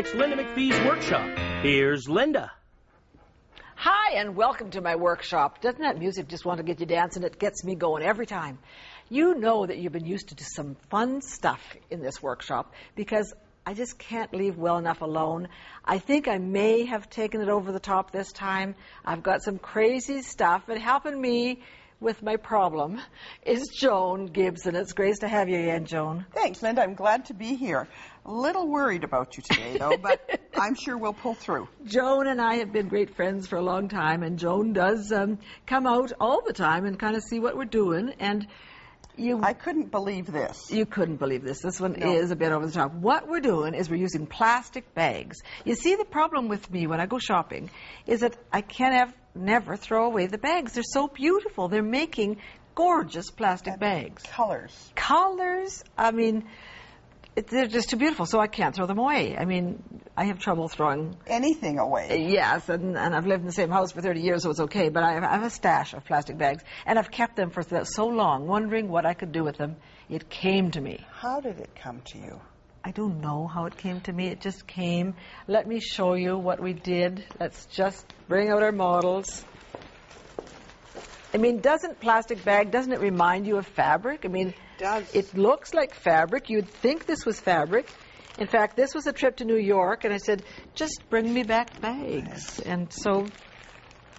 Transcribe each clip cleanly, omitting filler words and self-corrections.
It's Linda MacPhee's workshop. Here's Linda. Hi, and welcome to my workshop. Doesn't that music just want to get you dancing? It gets me going every time. You know that you've been used to some fun stuff in this workshop because I just can't leave well enough alone. I think I may have taken it over the top this time. I've got some crazy stuff, and helping me with my problem is Joan Gibson. It's great to have you again, Joan. Thanks, Linda. I'm glad to be here. A little worried about you today, though, but I'm sure we'll pull through. Joan and I have been great friends for a long time, and Joan does come out all the time and kind of see what we're doing. And I couldn't believe this. You couldn't believe this. This one is a bit over the top. What we're doing is we're using plastic bags. You see, the problem with me when I go shopping is that I never throw away the bags. They're so beautiful. They're making gorgeous plastic bags. Colors. Colors. I mean, they're just too beautiful, so I can't throw them away. I mean, I have trouble throwing anything away. Yes, and I've lived in the same house for 30 years, so it's okay. But I have a stash of plastic bags, and I've kept them for so long, wondering what I could do with them. It came to me. How did it come to you? I don't know how it came to me. It just came. Let me show you what we did. Let's just bring out our models. I mean, doesn't it remind you of fabric? I mean, it does. It looks like fabric. You'd think this was fabric. In fact, this was a trip to New York, and I said, just bring me back bags. And so,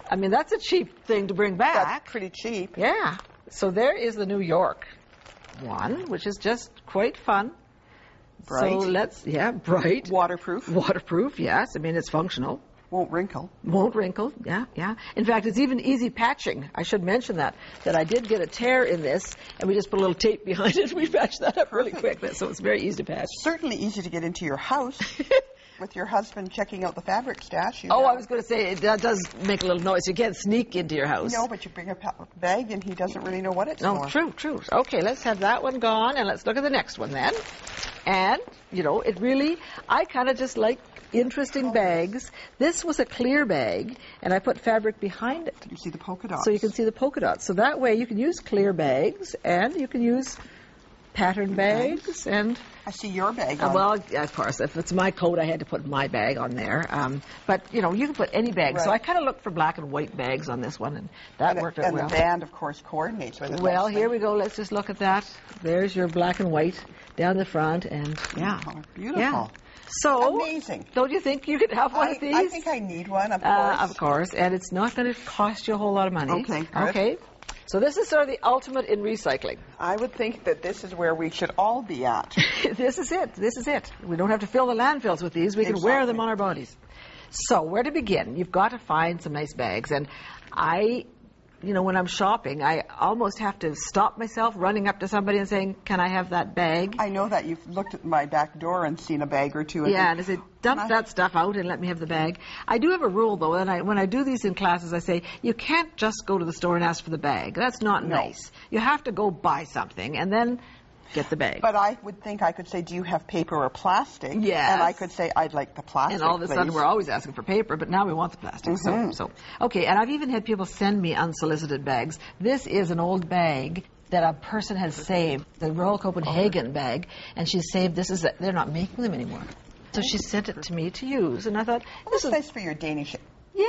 I mean, that's a cheap thing to bring back. That's pretty cheap. Yeah. So there is the New York one, which is just quite fun. Bright. So bright. Waterproof. Waterproof, yes. I mean, it's functional. Won't wrinkle. Won't wrinkle, yeah. In fact, it's even easy patching. I should mention that I did get a tear in this, and we just put a little tape behind it. We patched that up really quick, so it's very easy to patch. Certainly easy to get into your house with your husband checking out the fabric stash. I was going to say, that does make a little noise. You can't sneak into your house. No, but you bring a bag, and he doesn't really know what it's for. Oh, true. Okay, let's have that one gone, and let's look at the next one then. And, I kind of just like interesting bags. This was a clear bag, and I put fabric behind it. You see the polka dots. So you can see the polka dots. So that way you can use clear bags, and you can use pattern bags. And I see your bag on. Well, of course, if it's my coat, I had to put my bag on there. But, you can put any bag. Right. So I kind of looked for black and white bags on this one, and that worked out well. And the band, of course, coordinates with it. Well, here we go. Let's just look at that. There's your black and white down the front, and beautiful. Yeah. So, amazing. Don't you think you could have one of these? I think I need one, of course. Of course, and it's not going to cost you a whole lot of money. Okay, good. Okay. So this is sort of the ultimate in recycling. I would think that this is where we should all be at. This is it. We don't have to fill the landfills with these. We can wear them on our bodies. So where to begin? You've got to find some nice bags. And when I'm shopping, I almost have to stop myself running up to somebody and saying, can I have that bag? I know that. You've looked at my back door and seen a bag or two. And I say, dump that stuff out and let me have the bag. I do have a rule, though, and when I do these in classes, I say, you can't just go to the store and ask for the bag. That's not nice. You have to go buy something and then get the bag. But I would think I could say, do you have paper or plastic? Yes. And I could say, I'd like the plastic, and all of a sudden, we're always asking for paper, but now we want the plastic. Okay, and I've even had people send me unsolicited bags. This is an old bag that a person has saved, the Royal Copenhagen bag, and she saved this. They're not making them anymore. So she sent it to me to use, and I thought, this is nice for your Danish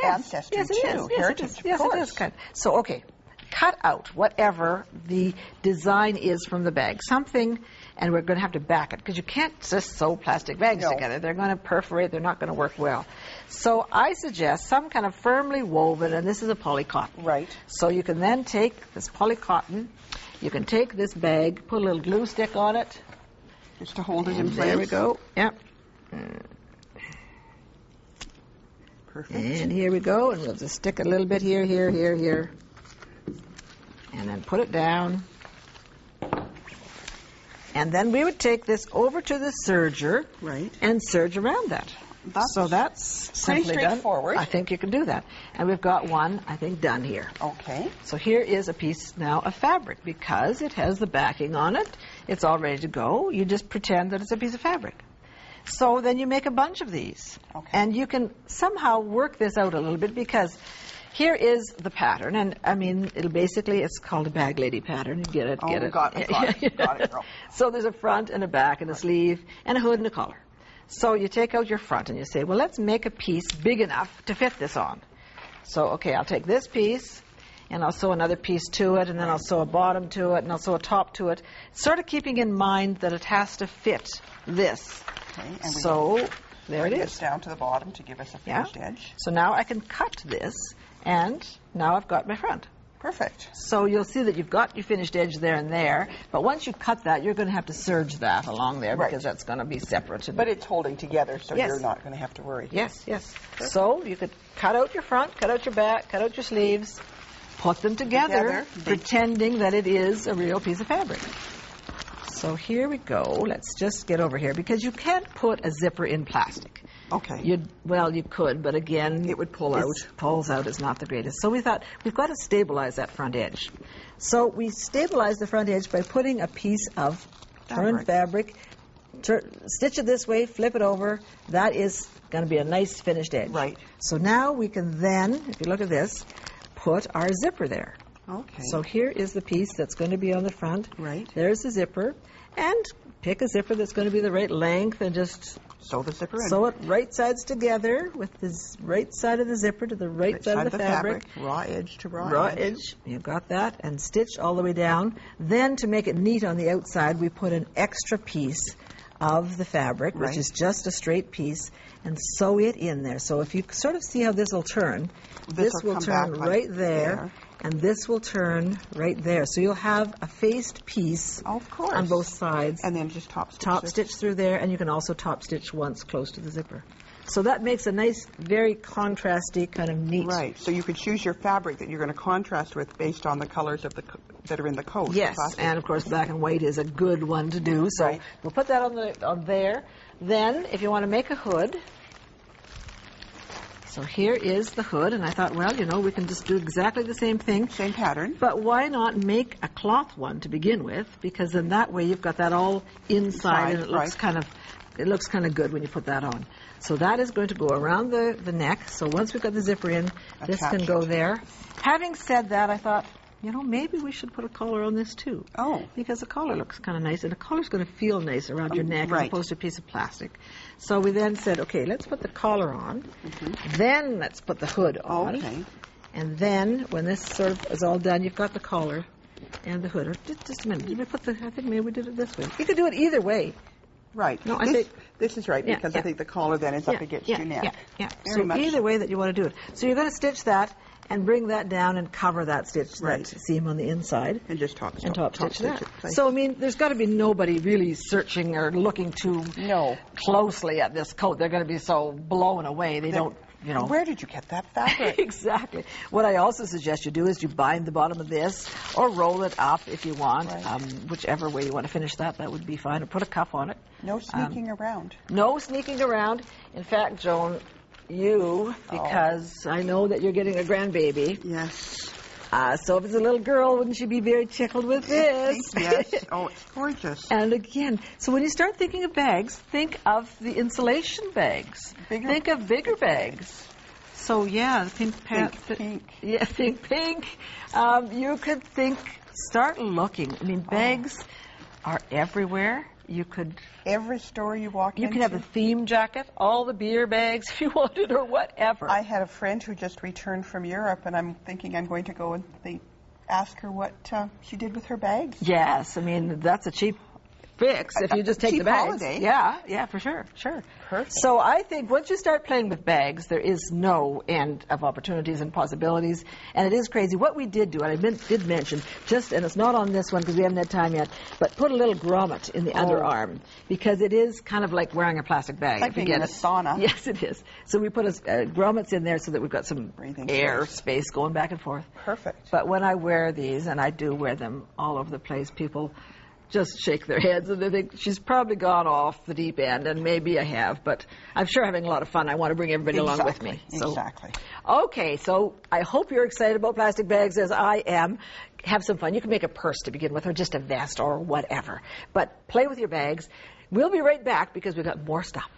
ancestry, too. Heritage, yes, it is. So, okay. Cut out whatever the design is from the bag. Something, and we're going to have to back it, because you can't just sew plastic bags together. They're going to perforate. They're not going to work well. So I suggest some kind of firmly woven, and this is a polycotton. Right. So you can then take this polycotton, you can take this bag, put a little glue stick on it. Just to hold it in place. There we go. Yep. Perfect. And here we go, and we'll just stick a little bit here. And then put it down. And then we would take this over to the serger and serge around that. That's pretty simply straightforward. done. I think you can do that. And we've got one, I think, done here. Okay. So here is a piece now of fabric. Because it has the backing on it, it's all ready to go. You just pretend that it's a piece of fabric. So then you make a bunch of these. Okay. And you can somehow work this out a little bit, because here is the pattern, and I mean, it's called a bag lady pattern. You get it, Got it, girl. So there's a front and a back and a sleeve and a hood and a collar. So you take out your front and you say, well, let's make a piece big enough to fit this on. So, okay, I'll take this piece and I'll sew another piece to it, and then I'll sew a bottom to it, and I'll sew a top to it, sort of keeping in mind that it has to fit this. Okay, and so there it bring is. this down to the bottom to give us a finished edge. So now I can cut this, and now I've got my front. Perfect. So you'll see that you've got your finished edge there and there, but once you cut that, you're going to have to serge that along there because that's going to be separate. But it's holding together, so Yes. you're not going to have to worry. Yes, yes. So you could cut out your front, cut out your back, cut out your sleeves, put them together. Pretending that it is a real piece of fabric. So here we go. Let's just get over here, because you can't put a zipper in plastic. Okay. You could, but again, it would pull out. Pulls out is not the greatest. So we thought we've got to stabilize that front edge. So we stabilize the front edge by putting a piece of turned fabric, stitch it this way, flip it over. That is going to be a nice finished edge. Right. So now we can then, if you look at this, put our zipper there. Okay. So here is the piece that's going to be on the front. Right. There's the zipper. And pick a zipper that's going to be the right length and just sew the zipper in. sew it right sides together with the right side of the zipper to the right side of the fabric. Raw edge to raw edge. Raw edge. You've got that. And stitch all the way down. Then to make it neat on the outside, we put an extra piece of the fabric, which is just a straight piece, and sew it in there. So if you sort of see how this will turn, this will turn right there, and this will turn right there. So you'll have a faced piece on both sides. And then just top stitch. Top stitch through there, and you can also top stitch once close to the zipper. So that makes a nice, very contrasty, kind of neat. Right. So you could choose your fabric that you're going to contrast with based on the colors of that are in the coat. Yes, and of course black and white is a good one to do. So we'll put that on there. Then, if you want to make a hood, so here is the hood, and I thought, well, we can just do exactly the same thing. Same pattern. But why not make a cloth one to begin with? Because then that way you've got that all inside and it looks kind of good when you put that on. So that is going to go around the neck. So once we've got the zipper in, this can go there. Having said that, I thought, maybe we should put a collar on this too. Oh. Because the collar looks kind of nice, and the collar's going to feel nice around your neck as opposed to a piece of plastic. So we then said, okay, let's put the collar on. Then let's put the hood on. Okay. And then when this sort of is all done, you've got the collar and the hood. Or just a minute. Did we put I think maybe we did it this way. You could do it either way. Right. No, this is right, because I think the collar then is up against your neck. Yeah. So either way that you want to do it. So you're going to stitch that and bring that down and cover that stitch, that seam on the inside. And just top stitch that. So, there's got to be nobody really searching or looking too closely at this coat. They're going to be so blown away. They don't, Where did you get that fabric? Exactly. What I also suggest you do is you bind the bottom of this or roll it up if you want. Whichever way you want to finish that would be fine. Or put a cuff on it. No sneaking around. No sneaking around. In fact, Joan, because I know that you're getting a grandbaby. Yes. So if it's a little girl, wouldn't she be very tickled with this? Yes. Oh, it's gorgeous. And again, so when you start thinking of bags, think of the insulation bags. Think of bigger bags. So the pink pants. Pink. Yeah, think pink. You could start looking. Bags are everywhere. You could... Every store you walk into. You could have a theme jacket, all the beer bags if you wanted, or whatever. I had a friend who just returned from Europe, and I'm thinking I'm going to go and ask her what she did with her bags. Yes, that's a cheap fix if you just take the bags. Holiday. Yeah, for sure. Perfect. So I think once you start playing with bags, there is no end of opportunities and possibilities, and it is crazy. What we did do, and I did mention, and it's not on this one because we haven't had time yet, but put a little grommet in the underarm, because it is kind of like wearing a plastic bag. Like being in a sauna. Yes, it is. So we put grommets in there so that we've got some breathing air space going back and forth. Perfect. But when I wear these, and I do wear them all over the place, people just shake their heads and they think she's probably gone off the deep end, and maybe I have, but I'm sure having a lot of fun. I want to bring everybody along with me. Exactly. Okay, so I hope you're excited about plastic bags as I am. Have some fun. You can make a purse to begin with, or just a vest or whatever, but play with your bags. We'll be right back because we've got more stuff.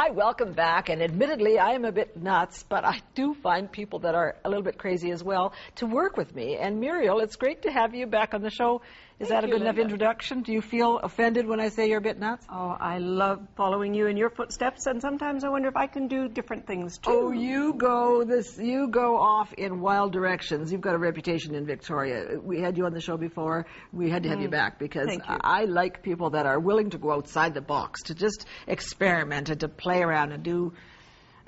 Hi, welcome back. And admittedly, I am a bit nuts, but I do find people that are a little bit crazy as well to work with me. And Muriel, it's great to have you back on the show. Is that a good enough introduction? Do you feel offended when I say you're a bit nuts? Oh, I love following you in your footsteps, and sometimes I wonder if I can do different things too. Oh, you go off in wild directions. You've got a reputation in Victoria. We had you on the show before. We had to have you back because I like people that are willing to go outside the box, to just experiment and to play around and do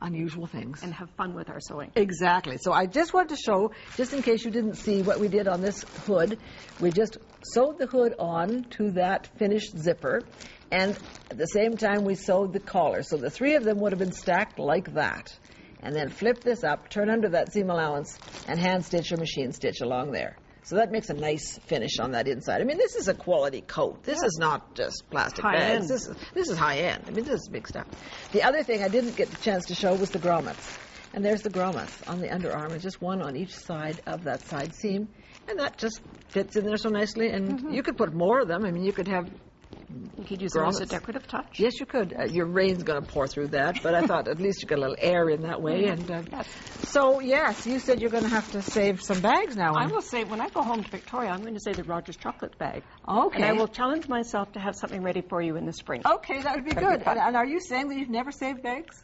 unusual things. And have fun with our sewing. Exactly. So I just wanted to show, just in case you didn't see what we did on this hood, we just sewed the hood on to that finished zipper, and at the same time we sewed the collar. So the three of them would have been stacked like that. And then flip this up, turn under that seam allowance, and hand stitch or machine stitch along there. So that makes a nice finish on that inside. I mean, this is a quality coat. This is not just plastic bags. This is high end. I mean, this is big stuff. The other thing I didn't get the chance to show was the grommets. And there's the grommets on the underarm. It's just one on each side of that side seam. And that just fits in there so nicely. And you could put more of them. I mean, you could have You could use them as a decorative touch. Yes, you could. Your rain's going to pour through that, but I thought at least you got a little air in that way. And so, yes, you said you're going to have to save some bags now. I will save, when I go home to Victoria, I'm going to save the Rogers chocolate bag. Okay. And I will challenge myself to have something ready for you in the spring. Okay, that would be good. And are you saying that you've never saved bags?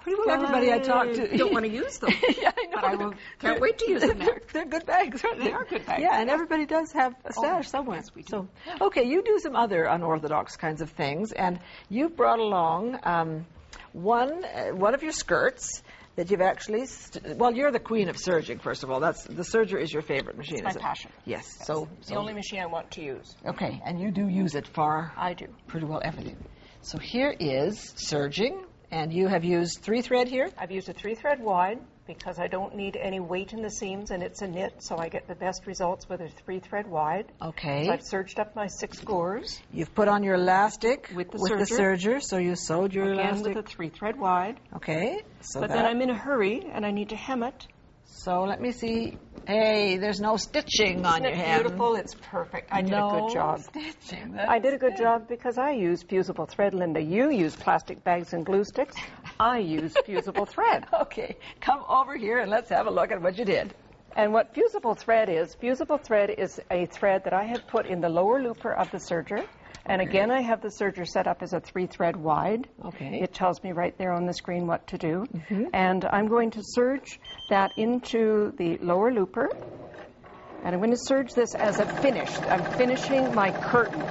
Well, everybody I talk to don't want to use them. Yeah, I know. But I can't wait to use them. They're good bags, aren't they? They are good bags. Yeah, and everybody does have a stash somewhere. Yes, we do. So, okay, you do some other unorthodox kinds of things, and you've brought along one of your skirts that you've actually, well, you're the queen of serging, first of all. The serger is your favorite machine, It's my passion. Yes. So it's the only machine I want to use. Okay, and you do use it for I do. Pretty well everything. So here is serging. And you have used 3-thread here? I've used a 3-thread wide because I don't need any weight in the seams, and it's a knit, so I get the best results with a 3-thread wide. Okay. So I've serged up my 6 gores. You've put on your elastic with the serger, so you sewed your elastic. Again with a 3-thread wide. Okay. So but then I'm in a hurry, and I need to hem it. So let me see. Hey, there's no stitching on your hem. Isn't it beautiful? It's perfect. I did a good job. Stitching. I did a good job because I use fusible thread, Linda. You use plastic bags and glue sticks. I use fusible thread. Okay, come over here and let's have a look at what you did. And what fusible thread is a thread that I have put in the lower looper of the serger. And again, I have the serger set up as a 3-thread wide. Okay. It tells me right there on the screen what to do. And I'm going to serge that into the lower looper. And I'm going to serge this as a finished. I'm finishing my curtain.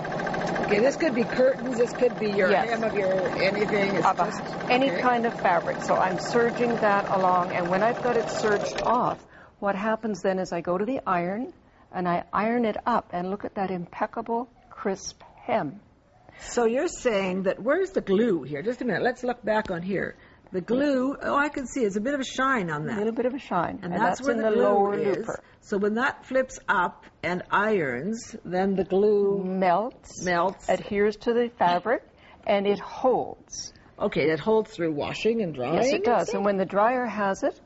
Okay, this could be curtains. This could be your hem of your anything. It's any kind of fabric. So I'm serging that along. And when I've got it serged off, what happens then is I go to the iron and I iron it up. And look at that impeccable, crisp hem. So you're saying that, where's the glue here? Just a minute, let's look back on here. The glue, oh, I can see, it's a bit of a shine on that. A little bit of a shine. And that's where in the the glue lower is. looper. So when that flips up and irons, then the glue melts, adheres to the fabric, and it holds. Okay, it holds through washing and drying? Yes, it does. And when the dryer has it,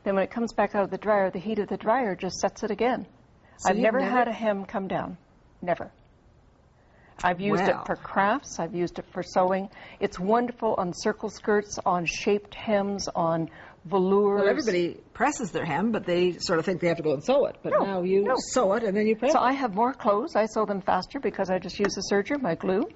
then when it comes back out of the dryer, the heat of the dryer just sets it again. So I've never had a hem come down. Never. I've used it for crafts. I've used it for sewing. It's wonderful on circle skirts, on shaped hems, on velours. Well, everybody presses their hem, but they sort of think they have to go and sew it. But now you sew it and then you press it. So I have more clothes. I sew them faster because I just use the serger, my glue.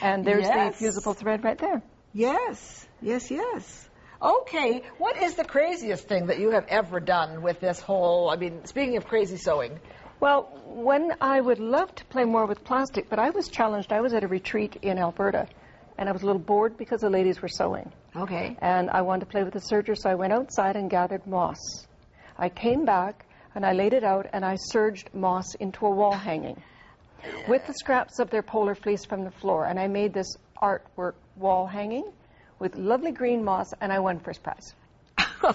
And there's the fusible thread right there. Yes, yes, yes. Okay, what is the craziest thing that you have ever done with this whole, I mean, speaking of crazy sewing? Well, when I would love to play more with plastic, but I was challenged. I was at a retreat in Alberta, and I was a little bored because the ladies were sewing. Okay. And I wanted to play with the serger, so I went outside and gathered moss. I came back, and I laid it out, and I serged moss into a wall hanging with the scraps of their polar fleece from the floor. And I made this artwork wall hanging with lovely green moss, and I won first prize.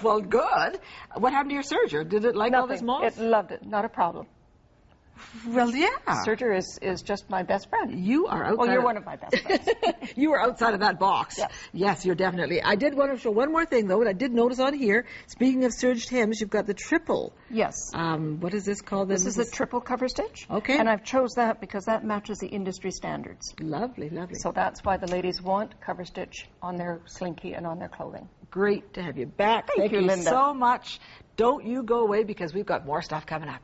Well, good. What happened to your serger? Did it like all this moss? It loved it. Not a problem. Well, yeah. Serger is just my best friend. You are outside. Well, you're one of my best friends. You are outside of that box. Yes. Yes, you're definitely. I did want to show one more thing, though, and I did notice on here, speaking of serged hems, you've got the triple. Yes. What is this called? This is the triple cover stitch. Okay. And I've chose that because that matches the industry standards. Lovely, lovely. So that's why the ladies want cover stitch on their slinky and on their clothing. Great to have you back. Thank you, Linda. So much. Don't you go away because we've got more stuff coming up.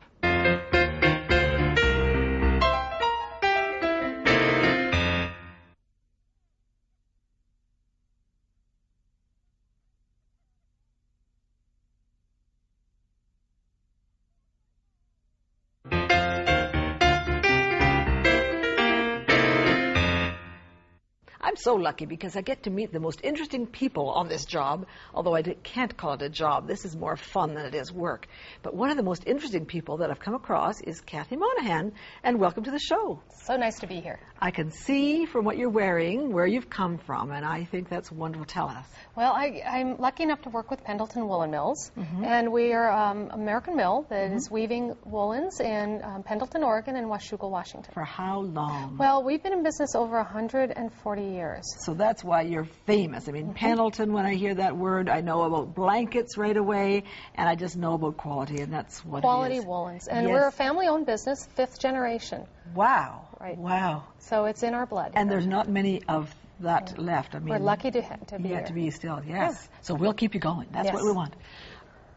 I'm so lucky because I get to meet the most interesting people on this job, although I can't call it a job. This is more fun than it is work. But one of the most interesting people that I've come across is Kathy Monahan, and welcome to the show. So nice to be here. I can see from what you're wearing where you've come from, and I think that's wonderful. Tell us. Well, I'm lucky enough to work with Pendleton Woolen Mills, and we are an American mill that is weaving woolens in Pendleton, Oregon, and Washougal, Washington. For how long? Well, we've been in business over 140 years. So that's why you're famous. I mean, Pendleton, when I hear that word, I know about blankets right away, and I just know about quality, and that's what Quality it is. woolens. And Yes. we're a family-owned business, 5th generation. Wow. Right. Wow. So it's in our blood. And there's not many of that left. I mean, We're lucky to be yeah, here. to be still, yes. So we'll keep you going. That's what Yes. we want.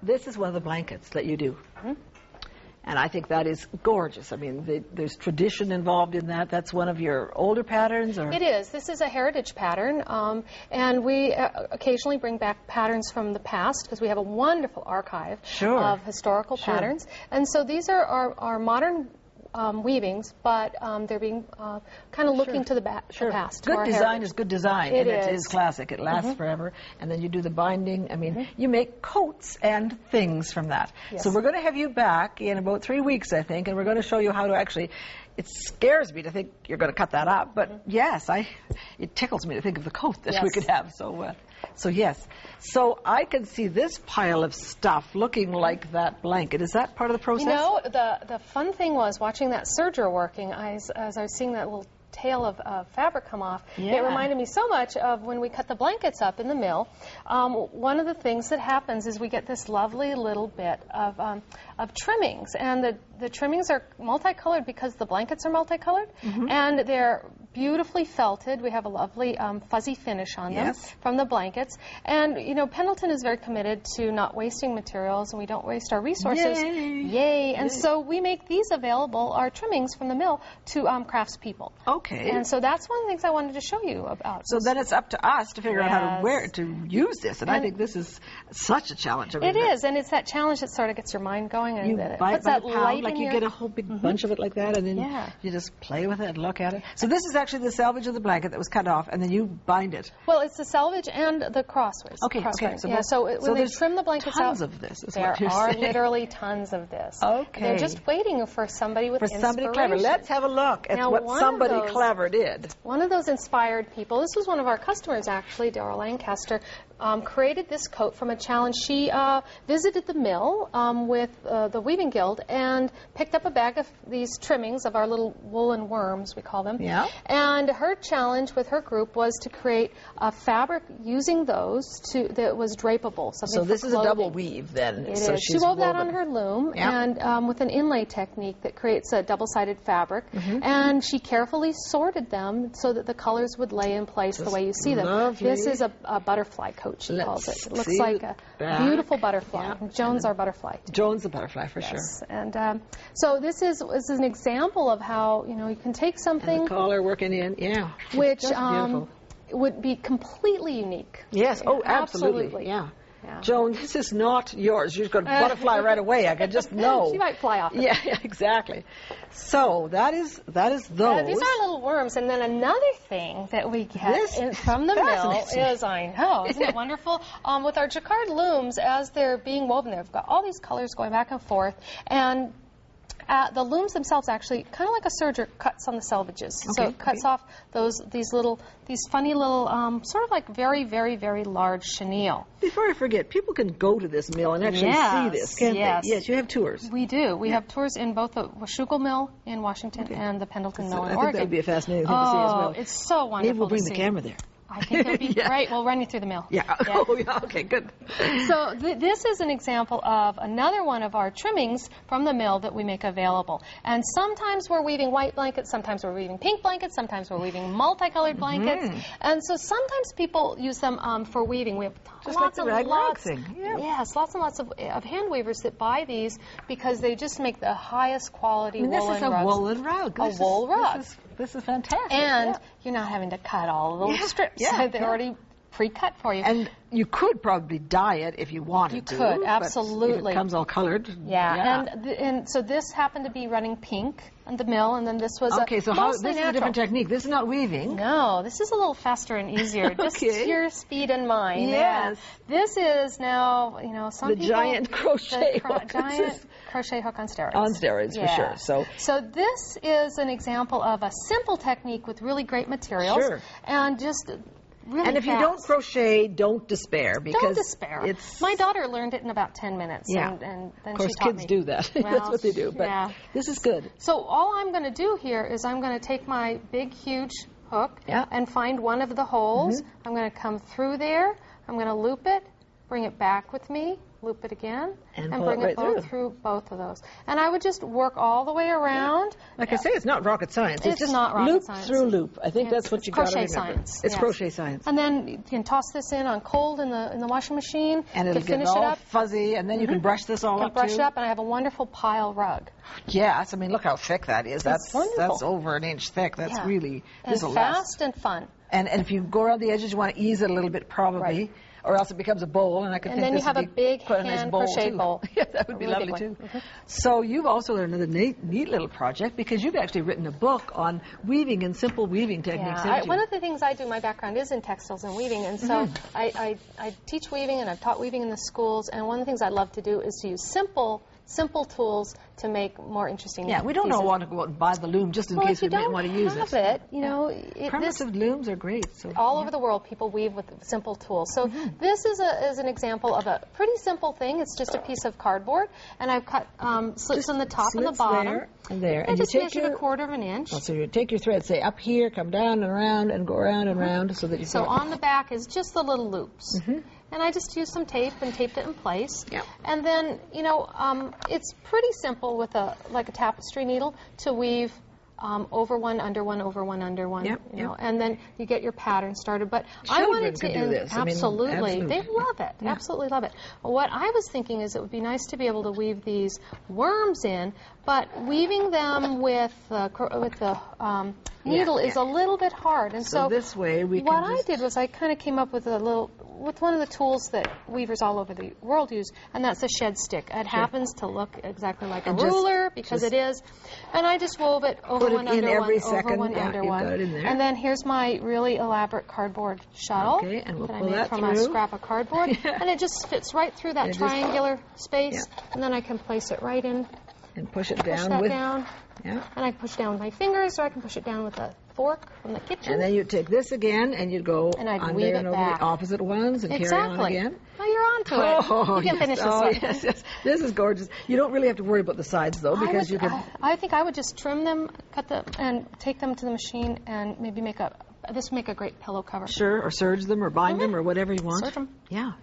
This is one of the blankets that you do. And I think that is gorgeous. I mean, there's tradition involved in that. That's one of your older patterns? Or? It is. This is a heritage pattern, and we occasionally bring back patterns from the past because we have a wonderful archive of historical patterns. And so these are our modern weavings, but they're being kind of looking to the past. Good design is good design, It and it is. is classic. It lasts forever. And then you do the binding. I mean, you make coats and things from that. Yes. So we're going to have you back in about 3 weeks, I think, and we're going to show you how to actually. It scares me to think you're going to cut that up, but yes, it tickles me to think of the coat that we could have. So yes. So I can see this pile of stuff looking like that blanket. Is that part of the process? You know, the fun thing was watching that serger working, as I was seeing that little tail of fabric come off, it reminded me so much of when we cut the blankets up in the mill. One of the things that happens is we get this lovely little bit of trimmings, and the trimmings are multicolored because the blankets are multicolored, and they're beautifully felted. We have a lovely fuzzy finish on them from the blankets. And, you know, Pendleton is very committed to not wasting materials, and we don't waste our resources. Yay! And so we make these available, our trimmings from the mill, to craftspeople. Okay. And so that's one of the things I wanted to show you about. So then it's up to us to figure out how to use this. And I think this is such a challenge. I mean, it is, and it's that challenge that sort of gets your mind going. And you that buy puts that pound, light like in you your... get a whole big bunch of it like that, and then you just play with it and look at it. So this is actually the selvage of the blanket that was cut off, and then you bind it. Well, it's the selvage and the crossways. Okay. So when they trim the blankets out, tons of this. Is there what you're are saying. literally tons of this. Okay. They're just waiting for somebody with inspiration. somebody clever. Let's have a look at Now, what somebody clever did. One of those inspired people, this was one of our customers actually, Dora Lancaster, created this coat from a challenge. She visited the mill with the Weaving Guild and picked up a bag of these trimmings of our little woolen worms, we call them. Yeah. And her challenge with her group was to create a fabric using those that was drapable. So this is a double weave then. It so is. She wove that on her loom Yeah. and with an inlay technique that creates a double-sided fabric. And she carefully sorted them so that the colors would lay in place the way you see them. Lovely. This is a butterfly coat, she calls it. It looks like a beautiful butterfly. Yeah. Joan's our butterfly. Joan's the butterfly for sure. And so this is an example of how, you know, you can take something And the collar working in, which just beautiful. would be completely unique. Yes, absolutely. Yeah. Joan, this is not yours. You're going to butterfly right away. I can just know. She might fly off. Yeah, exactly. So that is those. These are little worms, and then another thing that we get from the mill is, I know, isn't it wonderful? With our jacquard looms, as they're being woven, they've got all these colors going back and forth, and the looms themselves actually, kind of like a serger, cuts on the selvages. So it cuts off these funny little, sort of like very, very, very large chenille. Before I forget, people can go to this mill and actually see this, can't they? Yes, you have tours. We do. We have tours in both the Washougal Mill in Washington and the Pendleton Mill in Oregon. I think that would be a fascinating thing to see as well. It's so wonderful. Maybe we'll bring the camera there. I think it would be great. We'll run you through the mill. Yeah. Oh, yeah. Okay, good. So this is an example of another one of our trimmings from the mill that we make available. And sometimes we're weaving white blankets, sometimes we're weaving pink blankets, sometimes we're weaving multicolored blankets. And so sometimes people use them for weaving. We have lots and lots. Yes, lots and lots of hand weavers that buy these because they just make the highest quality woolen rugs. This is a woolen rug. A wool rug. This is fantastic. And you're not having to cut all the little strips. They're already pre-cut for you. And you could probably dye it if you wanted to. You could, absolutely. If it comes all colored. And so this happened to be running pink on the mill, and then this was this is a different technique. This is not weaving. No, this is a little faster and easier. Just your speed and mine. Yes. This is now, some people... Giant crochet hook. Giant crochet hook on steroids. On steroids, for sure. So this is an example of a simple technique with really great materials. Sure. And just... really and if you don't crochet, don't despair. Because don't despair. My daughter learned it in about 10 minutes. Yeah. And then of course, she taught kids me. do that. Well, that's what they do. But this is good. So all I'm going to do here is I'm going to take my big, huge hook and find one of the holes. I'm going to come through there. I'm going to loop it, bring it back with me, loop it again, and bring it through both of those. And I would just work all the way around. Like I say, it's not rocket science. It's just not rocket science. Loop through loop. I think that's what you got to remember. Crochet science. It's crochet science. And then you can toss this in on cold in the washing machine. And it'll get all fuzzy, and then you can brush this all up too. Brush it up, and I have a wonderful pile rug. Yes, I mean, look how thick that is. That's over an inch thick. That's really fast and fun. And if you go around the edges, you want to ease it a little bit, probably. Or else it becomes a bowl, and I could think then this you have would a be big quite a nice hand bowl crochet too. bowl. Yeah, that would be lovely too. So you've also learned another neat little project because you've actually written a book on weaving and simple weaving techniques. One of the things I do, my background is in textiles and weaving, and so I teach weaving and I've taught weaving in the schools. And one of the things I love to do is to use simple tools to make more interesting pieces. We don't all want to go out and buy the loom just in case we might want to use it. Primitive looms are great. So, all over the world, people weave with simple tools. So this is an example of a pretty simple thing. It's just a piece of cardboard, and I've cut slits on the top and the bottom. There and there. And just measured a 1/4 inch. So you take your thread, say up here, come down and around, and go around and around so that you. So on the back is just the little loops. And I just used some tape and taped it in place. And then, it's pretty simple with like a tapestry needle to weave over one, under one, over one, under one. And then you get your pattern started. But I wanted to do this. Absolutely. They love it. Absolutely love it. What I was thinking is it would be nice to be able to weave these worms in, but weaving them with the needle is a little bit hard. And so this way what I did was I kind of came up with one of the tools that weavers all over the world use, and that's a shed stick. It happens to look exactly like a ruler because it is. And I just wove it over one, under one, over one, under one. And then here's my really elaborate cardboard shuttle and we'll that I pull made from a scrap of cardboard. And it just fits right through that triangular space. And then I can place it right in. And push it down And I can push it down with my fingers, or I can push it down with a fork from the kitchen. And then you take this again, and you'd go and I'd under weave and it over back. the opposite ones and carry on again. Oh, you're on to it. You can finish this one. Yes. This is gorgeous. You don't really have to worry about the sides, though, because you can... I think I would just trim them, cut them, and take them to the machine and maybe make a great pillow cover. Sure, or serge them, or bind them, or whatever you want. Serge them. Yeah,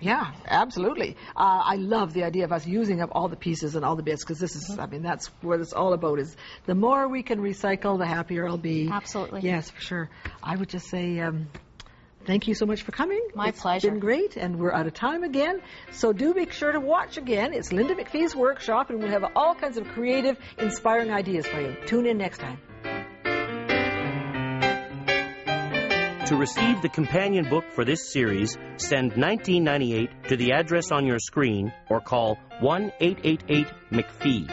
absolutely. I love the idea of us using up all the pieces and all the bits, because this is, that's what it's all about, is the more we can recycle, the happier I'll be. Absolutely. Yes, for sure. I would just say... thank you so much for coming. My pleasure. It's been great, and we're out of time again. So do make sure to watch again. It's Linda MacPhee's Workshop, and we'll have all kinds of creative, inspiring ideas for you. Tune in next time. To receive the companion book for this series, send $19.98 to the address on your screen or call 1-888-MacPhee.